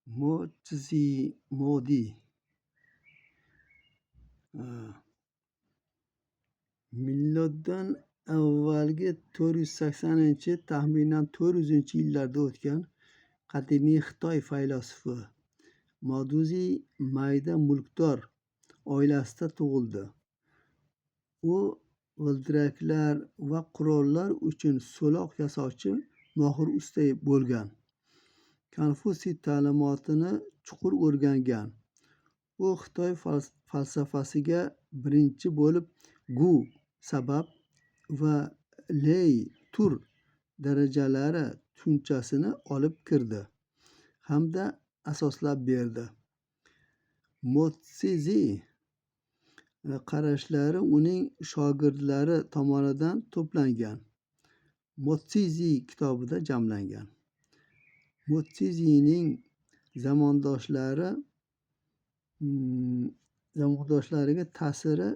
Modi miloddan avvalgi 480 taxminan 400-yillarda o'tgan qadimiy Xitoy faylasufi Moduzi mayda mulkdor oilasida tug'ildi. U g'ildiraklar va qurollar uchun so'loq yasovchi mohir usta bo'lgan. Konfutsiy ta'limotini chuqur o'rgangan. U Xitoy falsafasiga birinchi bo'lib Gu sabab va Lei tur darajalari tushunchasini olib kirdi hamda asoslab berdi. Motsizi qarashlari uning shogirdlari tomonidan to'plangan Motsizi kitobida jamlangan. Motsizining zamondoshlariga ta'siri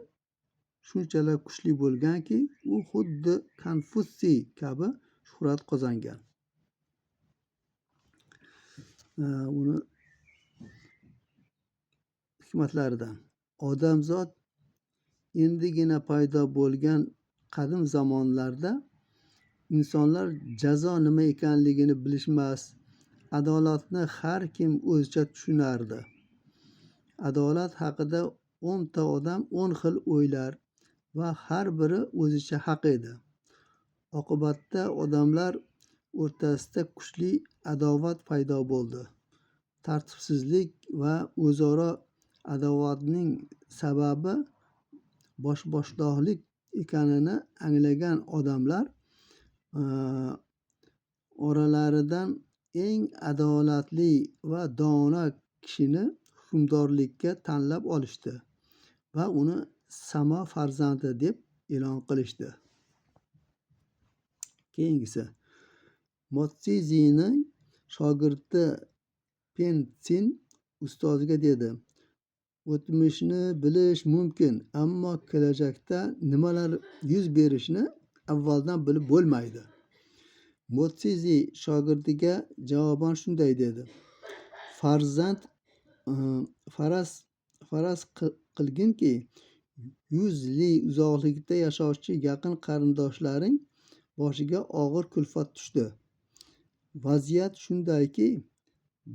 shunchalar kuchli bo'lganki, u xuddi Konfutsiy kabi shuhrat qozongan. Uni hikmatlaridan odamzod endigina paydo bo'lgan qadim zamonlarda insonlar jazo nima ekanligini bilishmas, adolatni har kim o'zicha tushunardi. Adolat haqida 10 ta odam 10 xil o'ylar va har biri o'zicha haq edi. Oqibatda odamlar o'rtasida kuchli adovat paydo bo'ldi. Tartibsizlik va o'zaro adovatning sababi boshboshdoqlik ekanini anglagan odamlar oralaridan eng adolatli va dono kishini hukmdorlikka tanlab olishdi va uni samo farzandi deb e'lon qilishdi. Keyingisi Motsizining shogirdi Pentsin ustoziga dedi: o'tmishni bilish mumkin, ammo kelajakda nimalar yuz berishini avvaldan bilib bo'lmaydi. Motsizi shogirdiga javoban shunday dedi: faraz qilginki, 100 li uzoqlikda yashovchi yaqin qarindoshlaring boshiga og'ir kulfat tushdi. Vaziyat shundayki,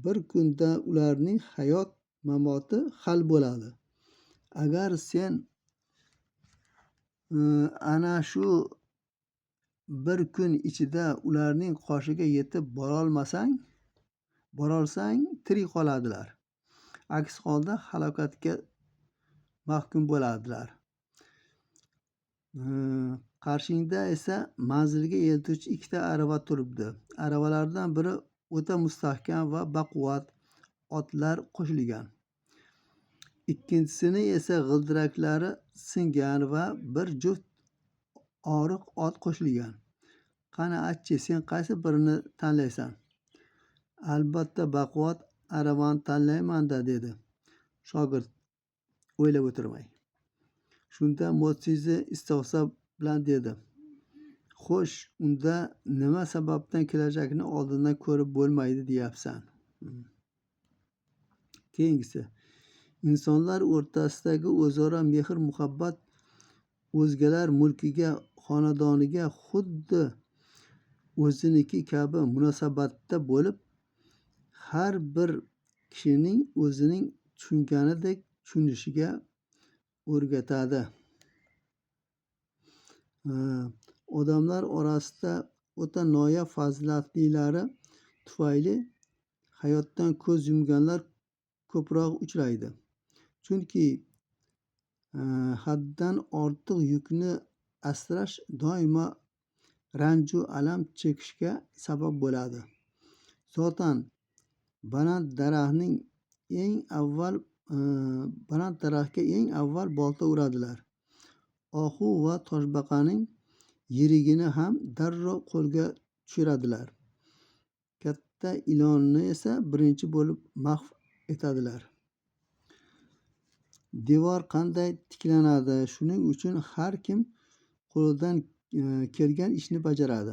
bir kunda ularning hayot mamoti hal bo'ladi. Agar sen ana shu bir kun ichida ularning qoshiga yetib borolsang tirik qoladilar. Aks holda halokatga mahkum bo'ladilar. Qarshingda esa manzilga eltuvchi 2 ta arava turibdi. Aravalardan biri o'ta mustahkam va baquvvat otlar qo'shilgan. Ikkinchisini esa g'ildiraklari singan va bir juft oriq ot qo'shilgan. Qani aytchi, sen qaysi birini tanlaysan? Albatta baquvvat aravani tanlayman-da, dedi shogird o'ylab o'tirmay. Shunda Motsizi istehzo bilan dedi: xo'sh, unda nima sababdan kelajakni oldindan ko'rib bo'lmaydi deyapsan? Keyingisi insonlar o'rtasidagi o'zaro mehr muhabbat o'zgalar mulkiga, xonadoniga xuddi o'ziniki kabi munosabatda bo'lib, har bir kishining o'zining tushunganidek tushunishiga o'rgatadi. Odamlar orasida o'ta noyob fazilatlilari tufayli hayotdan ko'z yumganlar ko'proq uchraydi. Chunki haddan ortiq yukni asrash doimo ranju alam chekishga sabab bo'ladi. Zotan baland daraxtga eng avval bolta uradilar. Ohu va toshbaqaning yirigini ham darrov qo'lga tushiradilar. Katta ilonni esa birinchi bo'lib mahv etadilar. Devor qanday tiklanadi? Shuning uchun har kim qo'lidan kelgan ishni bajaradi.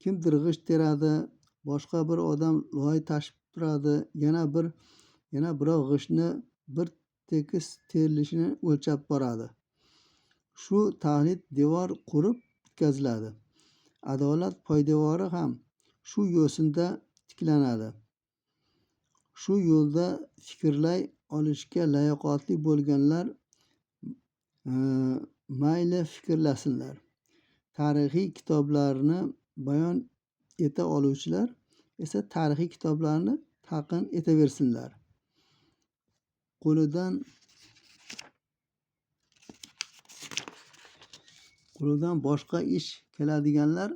Kimdir g'isht teradi, boshqa bir odam loy tashib turadi, yana birov g'ishtni bir tekis terilishini o'lchab boradi. Shu taxlit devor qurib bitkaziladi. Adolat poydevori ham shu yo'sinda tiklanadi. Shu yo'lda fikrlay olishga layoqatli bo'lganlar mayli fikrlasinlar. Tarixiy kitoblarni bayon eta oluvchilar esa tarixiy kitoblarni talqin etaversinlar. Qo'lidan boshqa ish keladiganlar